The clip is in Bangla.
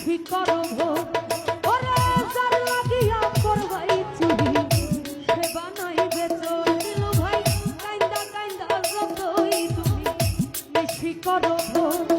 নিশি করো ভোর ওরে যার লাগিয়া করবাই চুরি সে বানাইবে চোর দিলু ভাই কাইন্দা কাইন্দা যতই তুমি নিশি করো ভোর